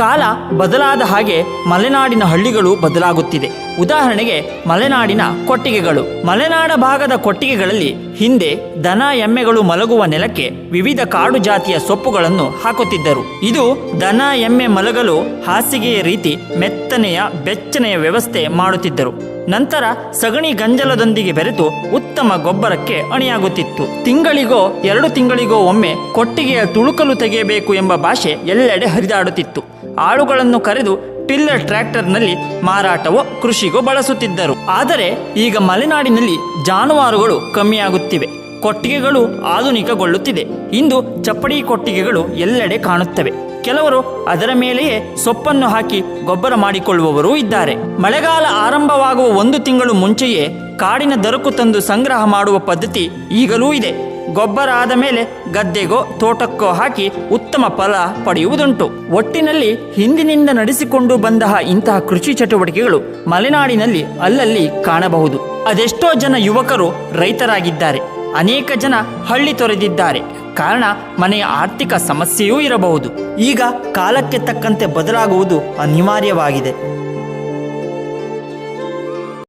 ಕಾಲ ಬದಲಾದ ಹಾಗೆ ಮಲೆನಾಡಿನ ಹಳ್ಳಿಗಳು ಬದಲಾಗುತ್ತಿದೆ. ಉದಾಹರಣೆಗೆ ಮಲೆನಾಡಿನ ಕೊಟ್ಟಿಗೆಗಳು. ಮಲೆನಾಡ ಭಾಗದ ಕೊಟ್ಟಿಗೆಗಳಲ್ಲಿ ಹಿಂದೆ ದನ ಎಮ್ಮೆಗಳು ಮಲಗುವ ನೆಲಕ್ಕೆ ವಿವಿಧ ಕಾಡು ಜಾತಿಯ ಸೊಪ್ಪುಗಳನ್ನು ಹಾಕುತ್ತಿದ್ದರು. ಇದು ದನ ಎಮ್ಮೆ ಮಲಗಲು ಹಾಸಿಗೆಯ ರೀತಿ ಮೆತ್ತನೆಯ ಬೆಚ್ಚನೆಯ ವ್ಯವಸ್ಥೆ ಮಾಡುತ್ತಿದ್ದರು. ನಂತರ ಸಗಣಿ ಗಂಜಲದೊಂದಿಗೆ ಬೆರೆತು ಉತ್ತಮ ಗೊಬ್ಬರಕ್ಕೆ ಅಣಿಯಾಗುತ್ತಿತ್ತು. ತಿಂಗಳಿಗೋ 2 ತಿಂಗಳಿಗೋ ಒಮ್ಮೆ ಕೊಟ್ಟಿಗೆಯ ತುಳುಕಲು ತೆಗೆಯಬೇಕು ಎಂಬ ಭಾಷೆ ಎಲ್ಲೆಡೆ ಹರಿದಾಡುತ್ತಿತ್ತು. ಆಳುಗಳನ್ನು ಕರೆದು ಟಿಲ್ಲರ್ ಟ್ರ್ಯಾಕ್ಟರ್ನಲ್ಲಿ ಮಾರಾಟವೋ ಕೃಷಿಗೋ ಬಳಸುತ್ತಿದ್ದರು. ಆದರೆ ಈಗ ಮಲೆನಾಡಿನಲ್ಲಿ ಜಾನುವಾರುಗಳು ಕಮ್ಮಿಯಾಗುತ್ತಿವೆ. ಕೊಟ್ಟಿಗೆಗಳು ಆಧುನಿಕಗೊಳ್ಳುತ್ತಿದೆ. ಇಂದು ಚಪ್ಪಡಿ ಕೊಟ್ಟಿಗೆಗಳು ಎಲ್ಲೆಡೆ ಕಾಣುತ್ತವೆ. ಕೆಲವರು ಅದರ ಮೇಲೆಯೇ ಸೊಪ್ಪನ್ನು ಹಾಕಿ ಗೊಬ್ಬರ ಮಾಡಿಕೊಳ್ಳುವವರೂ ಇದ್ದಾರೆ. ಮಳೆಗಾಲ ಆರಂಭವಾಗುವ 1 ತಿಂಗಳು ಮುಂಚೆಯೇ ಕಾಡಿನ ದರಕು ತಂದು ಸಂಗ್ರಹ ಮಾಡುವ ಪದ್ಧತಿ ಈಗಲೂ ಇದೆ. ಗೊಬ್ಬರ ಆದ ಮೇಲೆ ಗದ್ದೆಗೋ ತೋಟಕ್ಕೋ ಹಾಕಿ ಉತ್ತಮ ಫಲ ಪಡೆಯುವುದುಂಟು. ಒಟ್ಟಿನಲ್ಲಿ ಹಿಂದಿನಿಂದ ನಡೆಸಿಕೊಂಡು ಬಂದ ಇಂತಹ ಕೃಷಿ ಚಟುವಟಿಕೆಗಳು ಮಲೆನಾಡಿನಲ್ಲಿ ಅಲ್ಲಲ್ಲಿ ಕಾಣಬಹುದು. ಅದೆಷ್ಟೋ ಜನ ಯುವಕರು ರೈತರಾಗಿದ್ದಾರೆ. ಅನೇಕ ಜನ ಹಳ್ಳಿ ತೊರೆದಿದ್ದಾರೆ. ಕಾರಣ ಮನೆಯ ಆರ್ಥಿಕ ಸಮಸ್ಯೆಯೂ ಇರಬಹುದು. ಈಗ ಕಾಲಕ್ಕೆ ತಕ್ಕಂತೆ ಬದಲಾಗುವುದು ಅನಿವಾರ್ಯವಾಗಿದೆ.